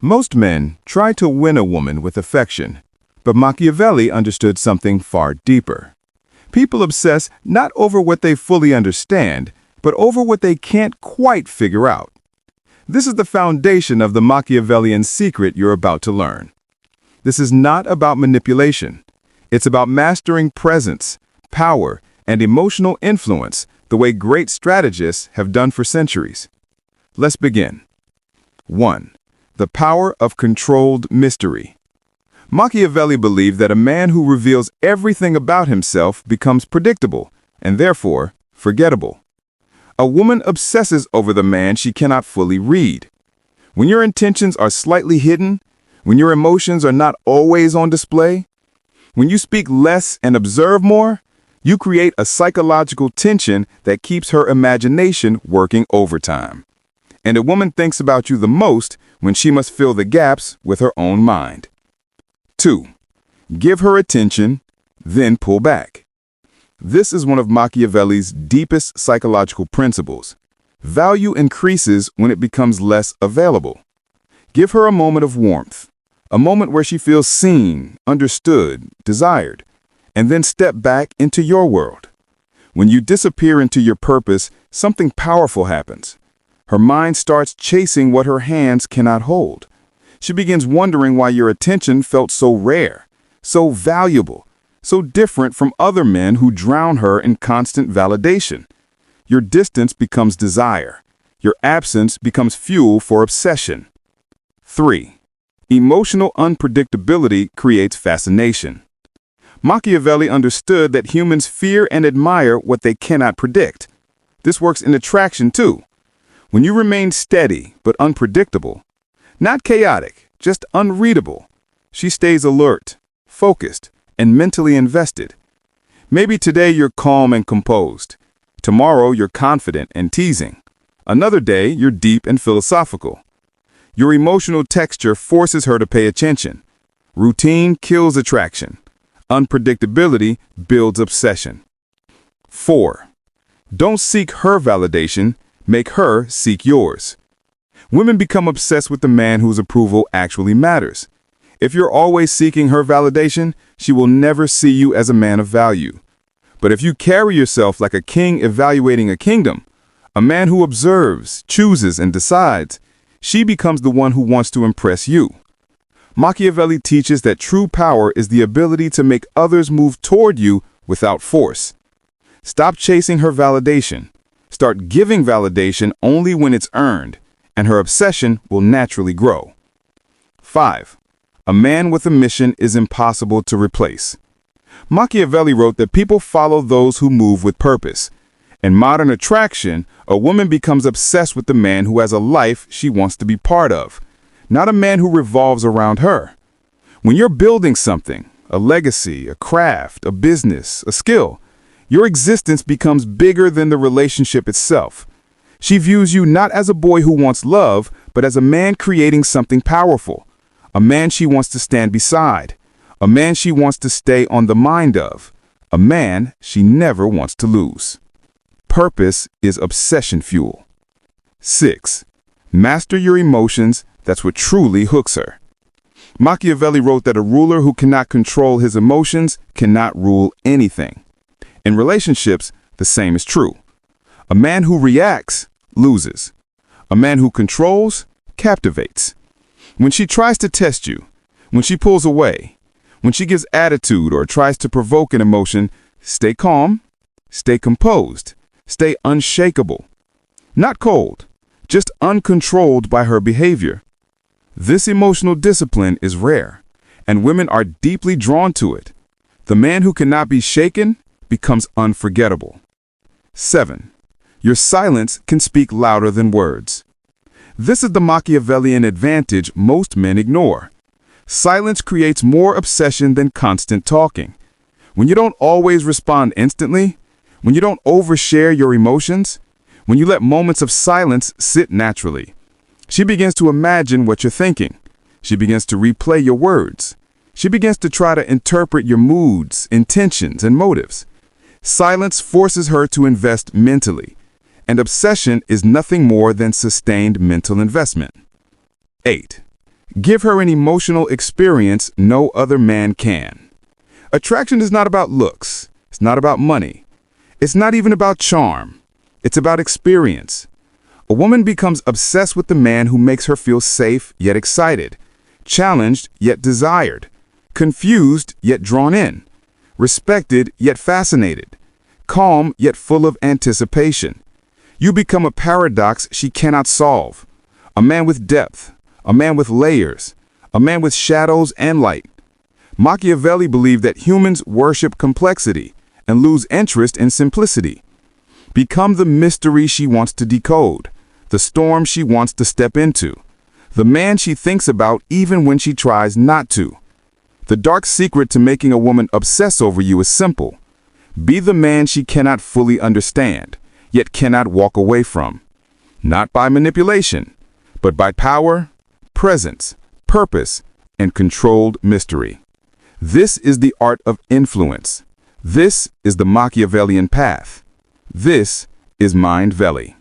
Most men try to win a woman with affection, but Machiavelli understood something far deeper. People obsess not over what they fully understand, but over what they can't quite figure out. This is the foundation of the Machiavellian secret you're about to learn. This is not about manipulation. It's about mastering presence, power, and emotional influence the way great strategists have done for centuries. Let's begin. 1. The power of controlled mystery. Machiavelli believed that a man who reveals everything about himself becomes predictable and therefore forgettable. A woman obsesses over the man she cannot fully read. When your intentions are slightly hidden, when your emotions are not always on display, when you speak less and observe more, you create a psychological tension that keeps her imagination working overtime. And a woman thinks about you the most when she must fill the gaps with her own mind. 2. Give her attention, then pull back. This is one of Machiavelli's deepest psychological principles. Value increases when it becomes less available. Give her a moment of warmth, a moment where she feels seen, understood, desired, and then step back into your world. When you disappear into your purpose, something powerful happens. Her mind starts chasing what her hands cannot hold. She begins wondering why your attention felt so rare, so valuable, so different from other men who drown her in constant validation. Your distance becomes desire. Your absence becomes fuel for obsession. 3. Emotional unpredictability creates fascination. Machiavelli understood that humans fear and admire what they cannot predict. This works in attraction too. When you remain steady but unpredictable, not chaotic, just unreadable, she stays alert, focused, and mentally invested. Maybe today you're calm and composed. Tomorrow you're confident and teasing. Another day you're deep and philosophical. Your emotional texture forces her to pay attention. Routine kills attraction. Unpredictability builds obsession. 4. Don't seek her validation, make her seek yours. Women become obsessed with the man whose approval actually matters. If you're always seeking her validation, she will never see you as a man of value. But if you carry yourself like a king evaluating a kingdom, a man who observes, chooses, and decides, she becomes the one who wants to impress you. Machiavelli teaches that true power is the ability to make others move toward you without force. Stop chasing her validation. Start giving validation only when it's earned, and her obsession will naturally grow. 5. A man with a mission is impossible to replace. Machiavelli wrote that people follow those who move with purpose. In modern attraction, a woman becomes obsessed with the man who has a life she wants to be part of, not a man who revolves around her. When you're building something, a legacy, a craft, a business, a skill, your existence becomes bigger than the relationship itself. She views you not as a boy who wants love, but as a man creating something powerful, a man she wants to stand beside, a man she wants to stay on the mind of, a man she never wants to lose. Purpose is obsession fuel. 6. Master your emotions. That's what truly hooks her. Machiavelli wrote that a ruler who cannot control his emotions cannot rule anything. In relationships, the same is true. A man who reacts loses. A man who controls captivates. When she tries to test you, when she pulls away, when she gives attitude or tries to provoke an emotion, stay calm, stay composed, stay unshakable. Not cold, just uncontrolled by her behavior. This emotional discipline is rare, and women are deeply drawn to it. The man who cannot be shaken becomes unforgettable. 7. Your silence can speak louder than words. This is the Machiavellian advantage most men ignore. Silence creates more obsession than constant talking. When you don't always respond instantly, when you don't overshare your emotions, when you let moments of silence sit naturally, she begins to imagine what you're thinking. She begins to replay your words. She begins to try to interpret your moods, intentions, and motives. Silence forces her to invest mentally, and obsession is nothing more than sustained mental investment. 8. Give her an emotional experience no other man can. Attraction is not about looks. It's not about money. It's not even about charm. It's about experience. A woman becomes obsessed with the man who makes her feel safe yet excited, challenged yet desired, confused yet drawn in, respected yet fascinated, calm yet full of anticipation. You become a paradox she cannot solve. A man with depth, a man with layers, a man with shadows and light. Machiavelli believed that humans worship complexity and lose interest in simplicity. Become the mystery she wants to decode, the storm she wants to step into, the man she thinks about even when she tries not to. The dark secret to making a woman obsess over you is simple. Be the man she cannot fully understand, yet cannot walk away from. Not by manipulation, but by power, presence, purpose, and controlled mystery. This is the art of influence. This is the Machiavellian path. This is Mindvelli.